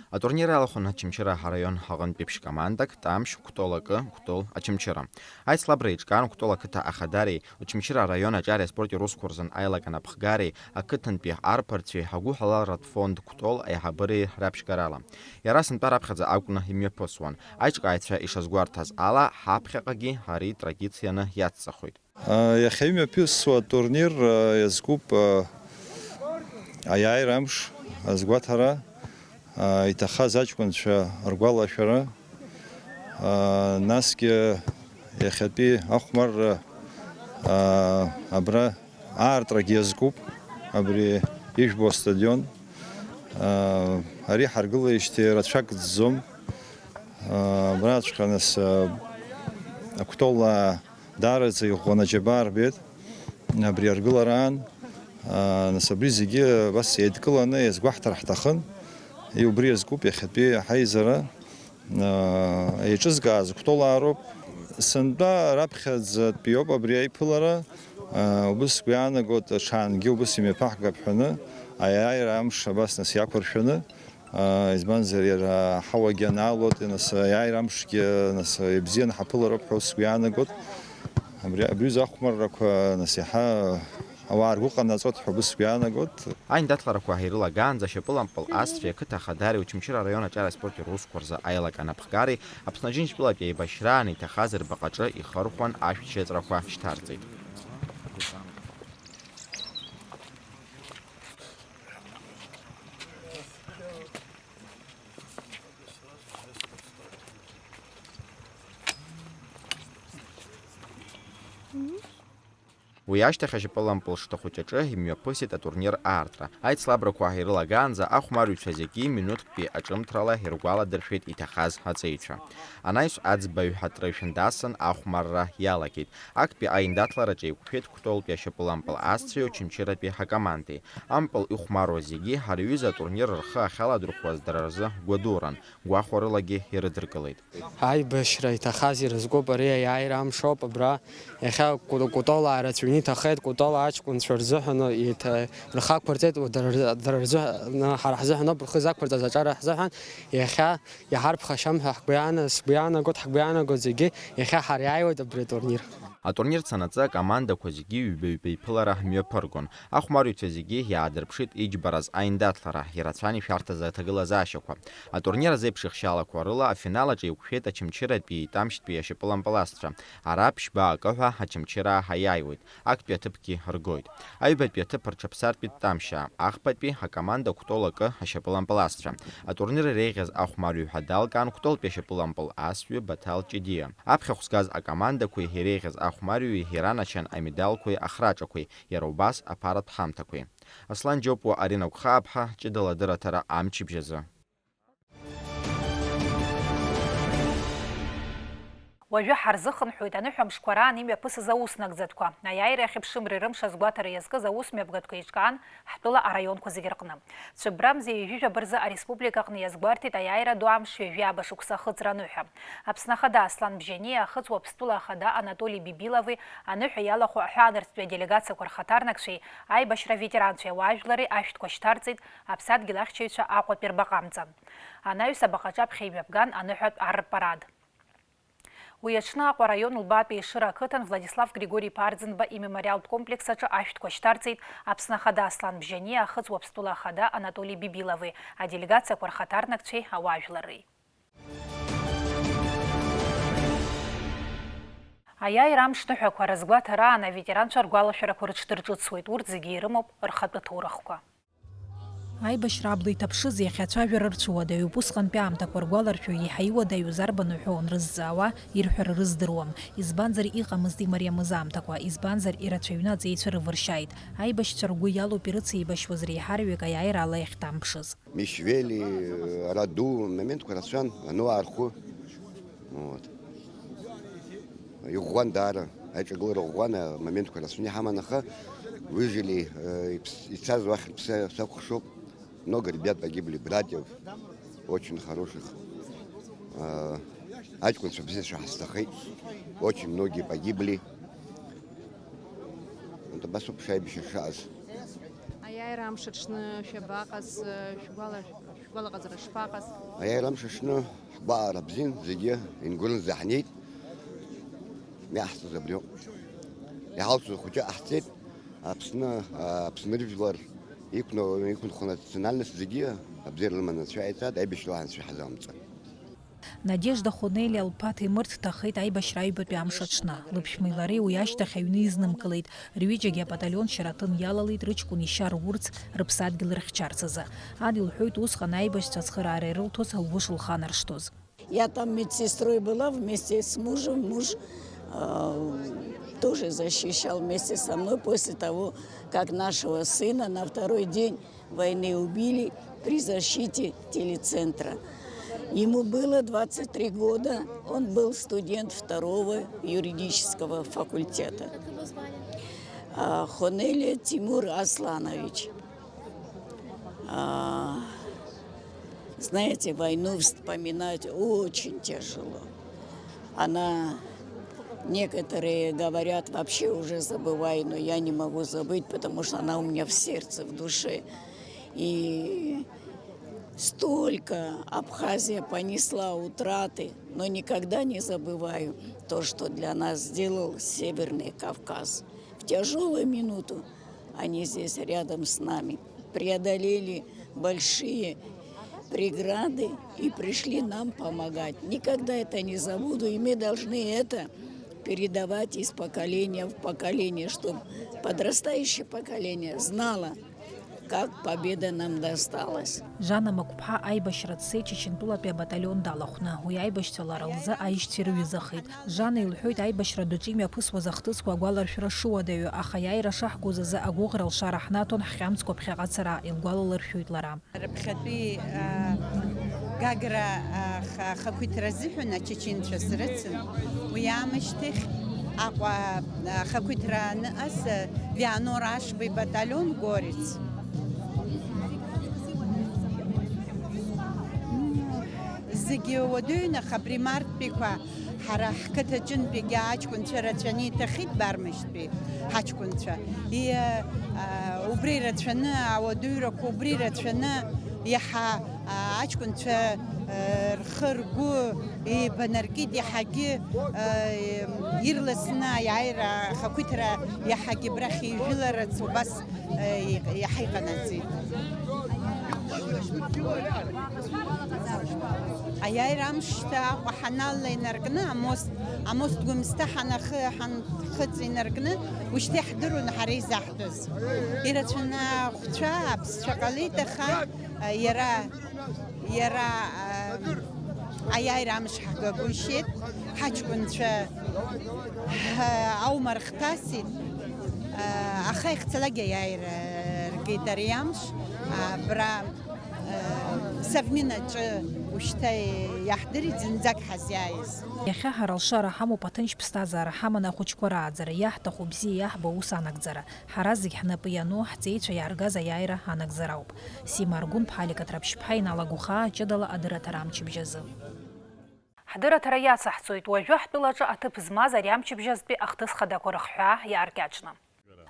Speaker 17: Атурнир алахәын Ачымчыра ҳараион ҳаҟынтәи ԥшь-командак Тамшь, Кутол акы, Кутол Ачымчыра. Аицлабра иҿкаан Кутол ақыҭа ахадареи, Очымчыра араион аҿари аспорти русқәа рзын аилак анапхгареи, ақыҭантәи арԥарцәеи ҳагәыҳаларатә фонд Кутол аиҳабыреи раԥшьгарала. Иара сынтәа раԥхьаӡа акәны имҩаԥысуан. Аиҿкааҩцәа ишазгәарҭаз ала ҳаԥхьаҟагьы ари традицианы иацҵахоит.
Speaker 5: Иахьа имҩаԥысуа атурнир иазкуп аиааира амш азгәаҭара, иҭахаз аҷкәынцәа ргәалашәара, насгьы иахьатәи ахәмарра абра аартрагьы иазкуп, абри ижәбо астадион. Ари ҳаргылеижьҭеи рацәак ӡӡом. Абраҵәҟьа нас Кутол даараӡа иӷәӷәаны аџьабаа рбеит абри аргылараан. Нас абри зегьы бас еидкыланы иазгәаҳҭар ҳҭахын. Убри иазкуп иахьатәи ҳаизара еиҿызгааз Кутолаароуп. Сынтәа раԥхьаӡатәи ауп абри аиԥылара. Убыс сгәы иаанагоит ҽаангьы убыс имҩаԥаҳгап ҳәаны аиааира амш абас нас иақәыршәаны, избанзар иара ҳауагьы анаалоит, нас аиааира амшгьы нас ибзианы ҳаԥылароуп ҳәа сгәы иаанагоит. Абри ахәмаррақәа нас иаҳа ауаа ргәыҟанаҵоит ҳәа сгәы иаанагоит.
Speaker 17: Аиндаҭларақәа ирылагаанӡа шьапылампыл астәи ақыҭа ахадареи Очымчыра араион аҿар аспорти русқәа рзы аилак анапхгареи Аԥсны Аџьынџьтәылатәи еибашьраан иҭахаз рбаҟаҿы ихырхәан ашәҭшьыҵәрақәа шьҭарҵеит. Уи ашьҭахь ашьапылампыл шҭахәыҷаҿы имҩаԥысит атурнир аартра. Аицлабрақәа ирылагаанӡа ахәмарыҩцәа зегьы минуҭктәи аҿымҭрала иргәаладыршәеит иҭахаз аҵеицәа. Анаҩс аӡбаҩ ҳатрышәын дасын ахәмарра иалагеит. Актәи аиндаҭлараҿы еиқәшәеит Кәтолтәи ашьапылампыл асцәеи Очамчыратәи ҳакомандеи. Ампыл ихәмаруа зегьы ҳара иҩыза атурнир рхы ахьаладырхәуаз дара рзы гәадуран, гәахәарылагьы ирыдыркылеит.
Speaker 21: Аибашьра иҭахаз ирызгоуп ари аиааира амшоуп абра. Иахьа Кәтол аарацәаҩны иҭахеит, Кәтол аҷкәынцәа рзыҳәан рхақәырҵеит, дара рзыҳәан ҳара ҳзыҳәаноуп рхы зақәырҵаз аҿара ҳзыҳәан. Иахьа иҳарԥхашьам ҳәа ҳгәиаанагоит зегьы, иахьа ҳара иааиуеит абри атурнир.
Speaker 17: Атурнир цанаҵы акомандақәа зегьы ҩба-ҩба иԥылара мҩаԥыргон. Ахәмарыҩцәа зегьы иаадырԥшит иџьбараз аиндаҭлара, ирацәан ишәарҭаз аҭагылазаашьақәа. Атурнир азеиԥш ихшьалақәа рыла афиналаҿ еиқәшәеит Очамчыратәи Тамшьтәи ашьапылампыл асцәа. Ара ԥшьба акы ҳәа Очамчыраа иааиуеит. Актәи аҭыԥгьы ргоит. Аҩбатәи аҭыԥ рҽаԥсартәит Тамшьаа, ахԥатәи акоманда Кәтол акы ашьапылампыл асцәа. Атурнир иреиӷьыз ахәмарыҩ ҳәа далкаан Кәтолтәи ашьапылампыл асҩы Баҭал Ҷидиа. Аԥхьахә згаз акомандақәеи иреиӷьыз ахәмарыҩи иранашьан амедалқәеи ахраҿақәеи, иара убас аԥаратә ҳамҭақәеи. Аслан Џьопуа, Арина Гәхааԥҳа, Ҷыдала адырраҭара амчыбжьазы.
Speaker 1: Уажәы ҳарзыхынҳәуеит аныҳәамшқәа раан имҩаԥысыз аус нагӡатәқәа. Аиааира ахьыԥшымреи рымш азгәаҭара иазкыз аус мҩаԥгатәқәа еиҿкаан ҳтәыла араионқәа зегьы рҟны. Цәыббрамза ҩажәижәаба рзы ареспублика аҟны иазгәарҭеит аиааира ду амш ҩажәи абашықәса ахыҵра аныҳәа. Аԥсны ахада Аслан Бжьани, ахыҵуа Аԥстәыла ахада Анатолий Бибилови, аныҳәа иалахәу аҳәаанырцәтәи аделегациақәа рхаҭарнакцәеи, аибашьра ветеранцәеи ауаажәлари ашәҭқәа шьҭарҵеит Аԥсадгьыл ахьчаҩцәа Аҟәатәи рбаҟамҵан. Анаҩс абаҟаҿаԥхьа имҩаԥган аныҳәатә аррпарад. Уи аҽны Аҟәа араион Лбатәи Ешыра ақыҭан Владислав Григорий Парӡынба имемориалтә комплекс аҿы ашәҭқәа шьҭарҵеит Аԥсны ахада Аслан Бжьани, ахыҵуа Аԥстәыла ахада Анатолий Бибилови, аделегациақәа рхаҭарнакцәеи ауаажәлари. Аиааира амш ныҳәақәа разгәаҭа раан аветеранцәа ргәалашәарақәа рыҽдырҿыцуеит. Урҭ зегьы ирымоуп рхатәы ҭоурыхқәа. Аибашьра абла иҭаԥшыз иахьацәажәара рцәуадаҩуп. Усҟантәи аамҭақәа ргәаларшәо еиҳа иуадаҩыз арбану ҳәа уанрызҵаауа ирҳәара рыздыруам. Избанзар иҟамызт имариамыз аамҭақәа, избанзар ирацәаҩны аҵеицәа рывыршьааит. Аибашьцәа ргәы иалоуп ирыцеибашьуаз реиҳарҩык аиааира ала иахьҭамԥшыз.
Speaker 7: Мишвели, Раду, моментқәа рацәан, ануаа рхәы. Иӷәӷәан даара, аиҿагылара ӷәӷәан, амоментқәа рацәаны иҳаман, аха выжили, ицаз уахь рԥсы сакәхшоуп. Много ребят погибли, братьев, очень хороших. Аҷкәынцәа бзиацәа ҳазҭахеит, очень многие погибли. Абас ауп шаибашьра шааз.
Speaker 11: Аиааира амш аҽны шәабаҟаз, шәгәалаҟазара шԥаҟаз?
Speaker 7: Аиааира амш аҽны ҳгәаара бзиан, зегьы ингәырнӡа ҳнеит. Иаҳҵаз абриоуп. Иҳалҵыз ахәыҷы ҟаҳҵеит, Аԥсныржәлар иқәынхо национальность зегьы абзиара рыманы цәааиҵааит, аибашьра уаанцәа ҳазамҵан.
Speaker 1: Надежда Хонели лԥа Ҭемыр дҭахеит аибашьра аҩбатәи амш аҽны. Лыԥшәмеи лареи уи ашьҭахь аҩны изнымгылеит. Рҩыџьагьы абаталион Шьараҭын иалалеит рыҷкәын ишьа рурц рыԥсадгьыл ирыхьчарц азы. Ан илҳәоит усҟан аибашьцәа ацхыраара ирылҭоз лгәы шылханаршҭуаз.
Speaker 23: Я там медсестрой была вместе с мужем. Муж тоже защищал вместе со мной после того, как нашего сына на второй день войны убили при защите телецентра. Ему было 23 года, он был студент 2-го юридического факультета. Хонели Тимур Асланович. Знаете, войну вспоминать очень тяжело. Она... Некоторые говорят, вообще уже забывай, но я не могу забыть, потому что она у меня в сердце, в душе. И столько Абхазия понесла утраты, но никогда не забываю то, что для нас сделал Северный Кавказ. В тяжелую минуту они здесь рядом с нами преодолели большие преграды и пришли нам помогать. Никогда это не забуду, и мы должны это передавать из поколения в поколение, чтобы подрастающее поколение знало, как победа нам досталась.
Speaker 1: Жанна Макупха аибашьра дцеит Чечентәылатәи абаталион далахәны. Уи аибашьцәалара лзы аишьцәа ирҩызахеит. Жанна илҳәоит аибашьра дуаҿы имҩаԥысуаз ахҭысқәа агәаларшәара шуадаҩу, аха аиааира шаҳгоз азы агәыӷра лшара ҳнаҭон ҳхьамҵқәа ԥхьаҟацара, илгәалалыршәоит лара.
Speaker 8: Рыԥхьатәи гагра хақәиҭра азыҳәан ачеченцәа срыцын, уи аамышьҭахь Аҟәа хақәиҭра аныҟаз Вианор Ашба ибаталион Горец. Зегьы уадаҩын, аха апримарктәиқәа ҳара ҳқыҭаҿынтәигьы аҷкәынцәа рацәаны иҭахит бармышьтәи ҳаҷкәынцәа. Убри рацәаны, ауадаҩрақәа убри рацәаны иаҳа аҷкәынцәа рхы ргәы еибанаркит, иаҳагьы ирласны аиааира ахақәиҭра иаҳагьы абрахь ижәыларац убас иаҳа иҟанаҵеит. Аиааира амшьҭа Аҟәа ҳаналла инаркны, амост Гәымсҭа ҳанхыҵ инаркны, уажәшьҭа иаҳдыруан ҳара изаҳтәыз. Ирацәаны ахәцәа, аԥсцәа ҟалеит, аха иара аиааира амш ҳгагәышьеит, ҳаҷкәынцәа аума рхҭасит, аха ихцалакгьы аиааира ргеит ари амш, абра Савминаҿы уажәшьҭа иаҳдырит зынӡак ҳазиааиз.
Speaker 1: Иахьа ҳара алшара ҳамоуп, аҭынч ԥсҭазаара ҳаман ахәыҷқәа рааӡара, иаҳҭаху бзиа иаҳбо ус анагӡара. Ҳара зегь ҳнапы иану ҳҵеицәа иааргаз аиааира аанагӡара ауп. Сима Аргәын-ԥҳа Аликаҭраԥшь-ԥҳа иналагәхаа ҷыдала адырраҭара амчыбжь азы. Ҳдырраҭара иацаҳҵоит, уажәы ҳтәылаҿы аҭыԥ змаз ари амчыбжьазтәи ахҭыс хадақәа рыхҳәаа иааркьаҿны.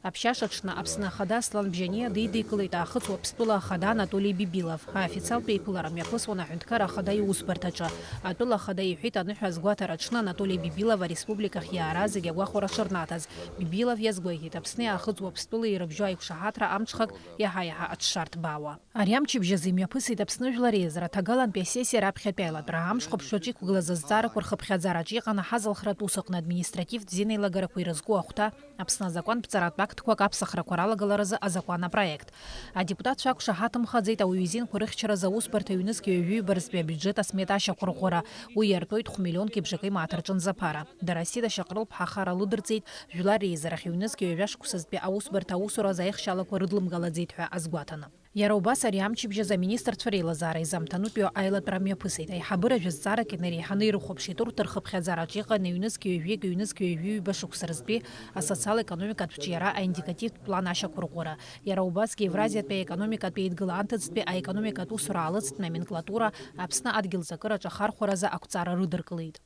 Speaker 1: Аԥшьашаҿны Аԥсны ахада Аслан Бжьаниа дидикылеит аахыҵ Уаԥстәыла ахада Анатолий Бибилов. Аофициалтә еиԥылара мҩаԥысуан аҳәынҭқар ахада иусбарҭаҿы. Атәыла ахада иҳәеит аныҳәа азгәаҭараҿны Анатолий Бибилов ареспубликахь иаара зегьы агәахәара шырнаҭаз. Бибилов иазгәеиҭеит Аԥсни аахыҵ Уаԥстәыла ирыбжьо аиқәшаҳаҭра амҽхак иаҳа-иаҳа аҽшарҭбаауа. Ари амчыбжьазы имҩаԥысит Аԥсны Жәлар Еизара аҭагалантәи асессиа раԥхьатәи аилатәара амшхәаԥштәаҿы иқәгылаз азҵаарақәа рхыԥхьаӡараҿы иҟанаҳаз алхратә усаҟны административтә зинеилагарақәа ирызку ахәҭа Аԥсны азакәантә актқәак аԥсахрақәа ралагаларазы азакәан апроект. Адепутатцәа ақәшаҳаҭымхаӡеит ауаҩ-изинқәа рыхьчаразы аусбарҭа аҩнызқьи аҩҩыбарстәи абиуџьет асмета ашьақәырӷәӷәара. Уи иартәоит 1,000,000 мааҭ рҿынӡаԥара. Дарасида Шаҟрыл-ԥҳа ахара лыдырҵеит, Жәлар Еизарахь аҩнызқьи аҩажәашықәсазтәи аусбарҭа аусура азаихшьалақәа рыдлымгалаӡеит ҳәа азгәаҭаны. Иара убас ари амчыбжьаз аминистрцәа реилазаара изамҭанутәиу аилатәара мҩаԥысит. Аиҳабыра жәа-зҵаарак инареиҳаны ирыхәаԥшит урҭ рхыԥхьаӡараҿы иҟан аҩнызқьи аҩҩы шықәса рзтәи асоциал-економикатә ҿиара аиндикативтә план ашьақәырӷәӷәара. Иара убасгьы Евразиатәи аекономикатәи еидгылаанҭыҵтәи аекономикатә усура аалыҵтә номенклатура Аԥсны адгьылҵакыраҿ ахархәаразы ақәҵара рыдыркылеит.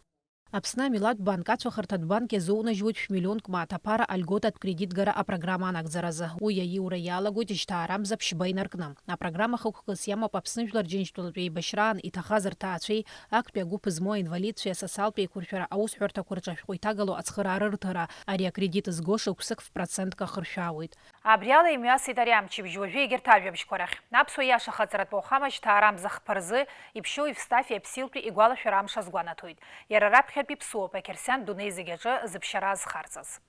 Speaker 1: Аԥсны амилаҭтә банк ацәахарҭатә банк иазоунажьуеит 1,000,000 мааҭ аԥара альготатә кредитгара апрограмма анагӡаразы. Уи аиура иалагоит ижьҭаарамза ԥшьба инаркны. Апрограмма хықәкыс иамоуп Аԥсны Жәлар Џьынџьтәылатәи еибашьраан иҭахаз рҭаацәеи, актәи агәыԥ змоу аинвалидцәеи асоциалтә еиқәыршәара аусҳәарҭақәа рҿы иҭагало ацхыраара рыҭара. Ари акредит зго шықәсык в% ахыршәаауеит. Абри ала имҩасит ари амчыбжь уажәы егьырҭ ажәабжьқәа рахь. Аԥсуа иаша хаҵаратә уахама шьҭаарамза хԥа рзы иԥшьоу Евстафи Аԥсилтәи игәалашәара амш азгәанаҭоит. Иара раԥхьатәи ԥсуоуп ақьырсиан дунеи зегьы аҿы зыԥшьара азхарҵаз.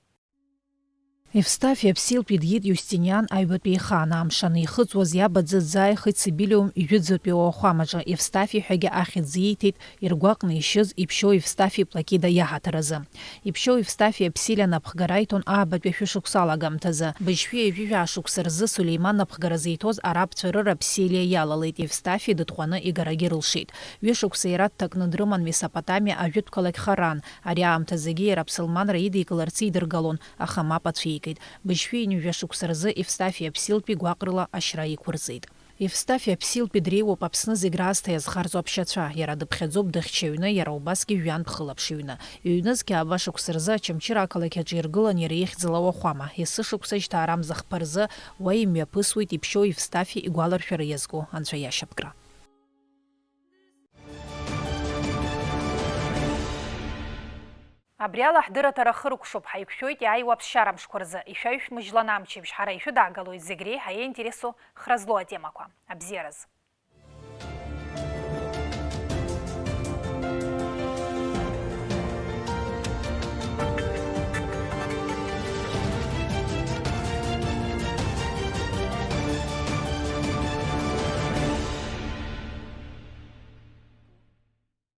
Speaker 1: Евстафи Аԥсилтәи диит Иустиниан аҩбатәи ихаан амшаны ихыҵуаз иаба дзааихеит Сибилиум ижәытәӡатәи ауахәамаҿы. Евстафи ҳәагьы ахьӡ ииҭеит иргәаҟны ишьыз иԥшьоу Евстафи Плакида иаҳаҭыразы. Иԥшьоу Евстафи Аԥсилиа напхгара иҭон аабатәи ашәышықәса алагамҭазы. Быжьшәи ажәижәаа шықәса рзы Сулеиман напхгаразы иҭоз арабцәа рыра Ԥсилиа иалалеит. Евстафи дыҭҟәаны игарагьы рылшеит. Ҩышықәса иара дҭакны дрыман Месопотамиа ажәытә қалақь Харан. Ари аамҭазыгьы иара аԥсылманра идикыларц идыргалон, аха мап ацәикит. Быжьшәи ҩажәа рзы Евстафи Аԥсилтәи гәаҟрыла ашьра иқәырҵеит. Евстафи Аԥсилтәи дреиуоуп Аԥсны зегь раасҭа иазхарҵо аԥшьацәа. Иара дыԥхьаӡоуп дыхьчаҩны, иара убасгьы жәантә хылаԥшыҩны. Иҩнызқьи ааба шықәса рзы Очамчыра ақалақь аҿы иргылан иара ихьӡала ауахәама. Есі шықәса шьҭаарамза хԥа рзы уа имҩаԥысуеит иԥшьоу Евстафи игәаларшәара иазку анцәа иашьапкра. Абри ала ҳдырраҭара хыркәшоуп, ҳаиқәшәоит иааиуа аԥсшьарамшқәа рзы. Ишәаҩшәмыжьлан амчыбжь ҳара ишәыдаагалоит зегь реиҳа иаинтересу хра злоу атемақәа. Абзиараз.